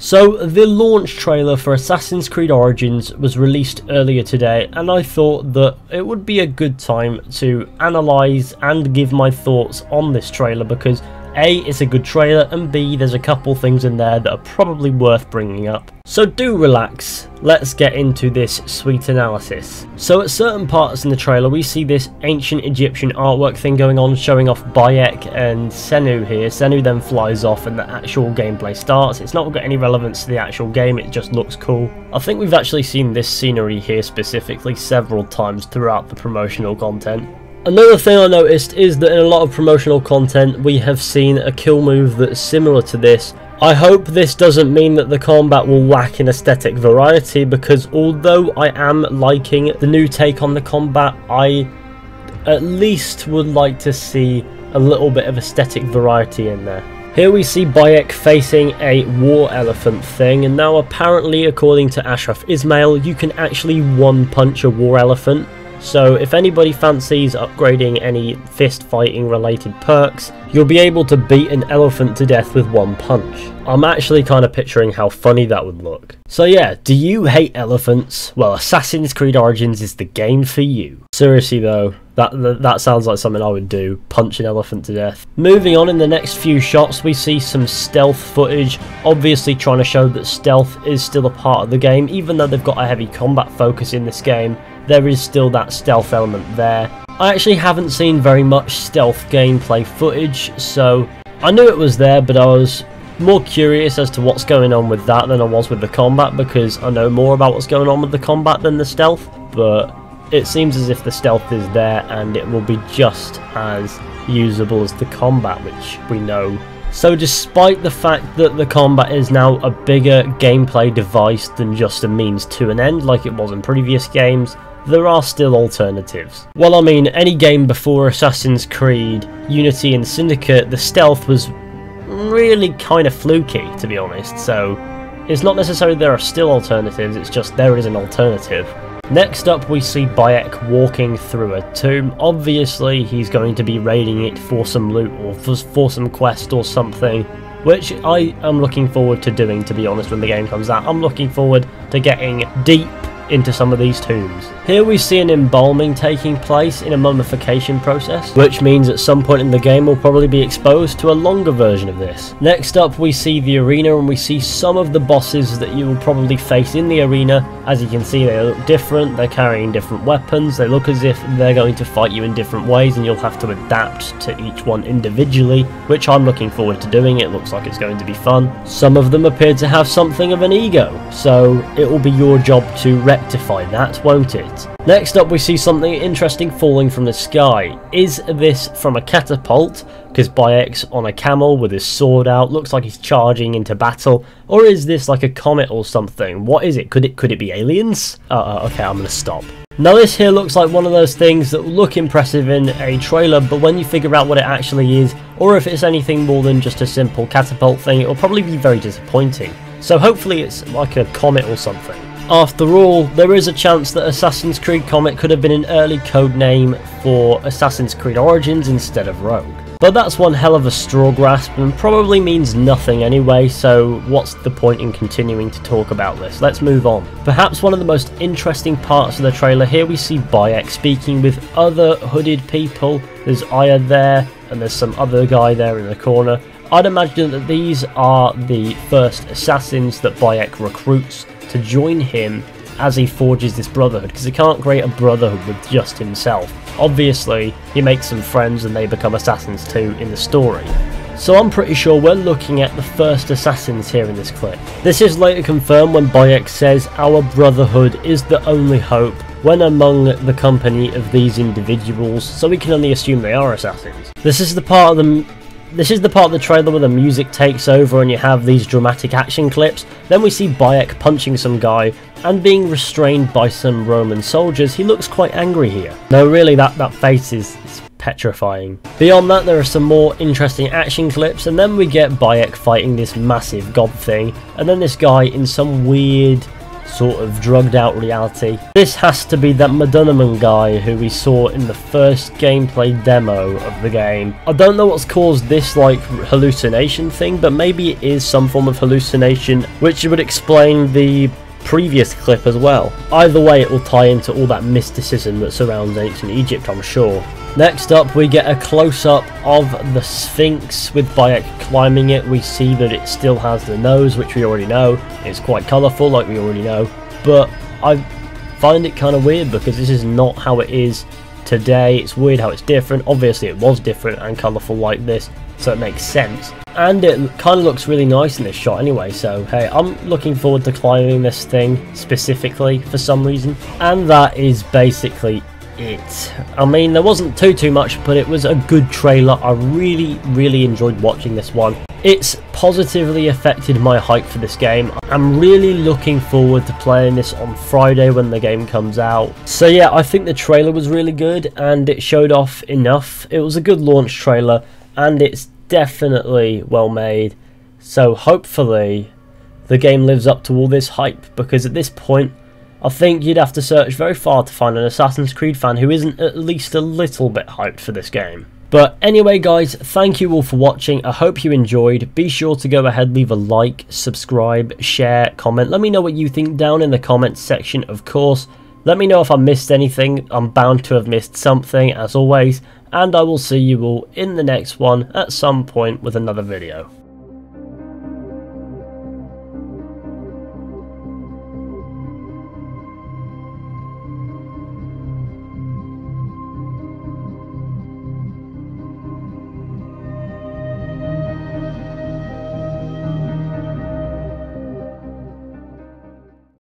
So the launch trailer for Assassin's Creed Origins was released earlier today, and I thought that it would be a good time to analyse and give my thoughts on this trailer because A, it's a good trailer, and B, there's a couple things in there that are probably worth bringing up. So do relax, let's get into this sweet analysis. So at certain parts in the trailer we see this ancient Egyptian artwork thing going on, showing off Bayek and Senu here. Senu then flies off and the actual gameplay starts. It's not got any relevance to the actual game, it just looks cool. I think we've actually seen this scenery here specifically several times throughout the promotional content. Another thing I noticed is that in a lot of promotional content we have seen a kill move that's similar to this. I hope this doesn't mean that the combat will lack in aesthetic variety, because although I am liking the new take on the combat, I at least would like to see a little bit of aesthetic variety in there. Here we see Bayek facing a war elephant thing, and now apparently according to Ashraf Ismail you can actually one punch a war elephant. So if anybody fancies upgrading any fist fighting related perks, you'll be able to beat an elephant to death with one punch. I'm actually kind of picturing how funny that would look. So yeah, do you hate elephants? Well, Assassin's Creed Origins is the game for you. Seriously though, that sounds like something I would do, punch an elephant to death. Moving on, in the next few shots we see some stealth footage, obviously trying to show that stealth is still a part of the game. Even though they've got a heavy combat focus in this game, there is still that stealth element there. I actually haven't seen very much stealth gameplay footage, so I knew it was there, but I was more curious as to what's going on with that than I was with the combat, because I know more about what's going on with the combat than the stealth, but it seems as if the stealth is there and it will be just as usable as the combat, which we know. So despite the fact that the combat is now a bigger gameplay device than just a means to an end like it was in previous games, there are still alternatives. Well, I mean, any game before Assassin's Creed, Unity and Syndicate, the stealth was really kind of fluky, to be honest, so it's not necessarily there are still alternatives, it's just there is an alternative. Next up we see Bayek walking through a tomb. Obviously he's going to be raiding it for some loot or for some quest or something, which I am looking forward to doing, to be honest, when the game comes out. I'm looking forward to getting deep into some of these tombs. Here we see an embalming taking place in a mummification process, which means at some point in the game we'll probably be exposed to a longer version of this. Next up we see the arena, and we see some of the bosses that you will probably face in the arena. As you can see, they look different, they're carrying different weapons, they look as if they're going to fight you in different ways and you'll have to adapt to each one individually, which I'm looking forward to doing. It looks like it's going to be fun. Some of them appear to have something of an ego, so it will be your job to rectify that, won't it? Next up we see something interesting falling from the sky. Is this from a catapult, because Bayek's on a camel with his sword out, looks like he's charging into battle, or is this like a comet or something? What is it? Could it be aliens? Okay, I'm gonna stop. Now this here looks like one of those things that look impressive in a trailer, but when you figure out what it actually is, or if it's anything more than just a simple catapult thing, it will probably be very disappointing. So hopefully it's like a comet or something. After all, there is a chance that Assassin's Creed Comet could have been an early code name for Assassin's Creed Origins instead of Rogue. But that's one hell of a straw grasp and probably means nothing anyway, so what's the point in continuing to talk about this? Let's move on. Perhaps one of the most interesting parts of the trailer, here we see Bayek speaking with other hooded people. There's Aya there, and there's some other guy there in the corner. I'd imagine that these are the first assassins that Bayek recruits to join him as he forges this brotherhood, because he can't create a brotherhood with just himself. Obviously he makes some friends and they become assassins too in the story. So I'm pretty sure we're looking at the first assassins here in this clip. This is later confirmed when Bayek says our brotherhood is the only hope when among the company of these individuals, so we can only assume they are assassins. This is the part of the trailer where the music takes over and you have these dramatic action clips. Then we see Bayek punching some guy and being restrained by some Roman soldiers. He looks quite angry here. No, really, that face is petrifying. Beyond that, there are some more interesting action clips, and then we get Bayek fighting this massive god thing, and then this guy in some weird sort of drugged out reality. This has to be that Madunnaman guy who we saw in the first gameplay demo of the game. I don't know what's caused this like hallucination thing, but maybe it is some form of hallucination, which would explain the previous clip as well. Either way, it will tie into all that mysticism that surrounds ancient Egypt, I'm sure. Next up, we get a close-up of the Sphinx with Bayek climbing it. We see that it still has the nose, which we already know. It's quite colourful, like we already know. But I find it kind of weird because this is not how it is today. It's weird how it's different. Obviously, it was different and colourful like this, so it makes sense. And it kind of looks really nice in this shot anyway, so hey, I'm looking forward to climbing this thing specifically for some reason. And that is basically it. I mean, there wasn't too much, but it was a good trailer. I really enjoyed watching this one. It's positively affected my hype for this game. I'm really looking forward to playing this on Friday when the game comes out. So yeah, I think the trailer was really good and it showed off enough. It was a good launch trailer and it's definitely well made. So hopefully the game lives up to all this hype, because at this point I think you'd have to search very far to find an Assassin's Creed fan who isn't at least a little bit hyped for this game. But anyway guys, thank you all for watching. I hope you enjoyed. Be sure to go ahead, leave a like, subscribe, share, comment. Let me know what you think down in the comments section, of course. Let me know if I missed anything. I'm bound to have missed something, as always. And I will see you all in the next one at some point with another video.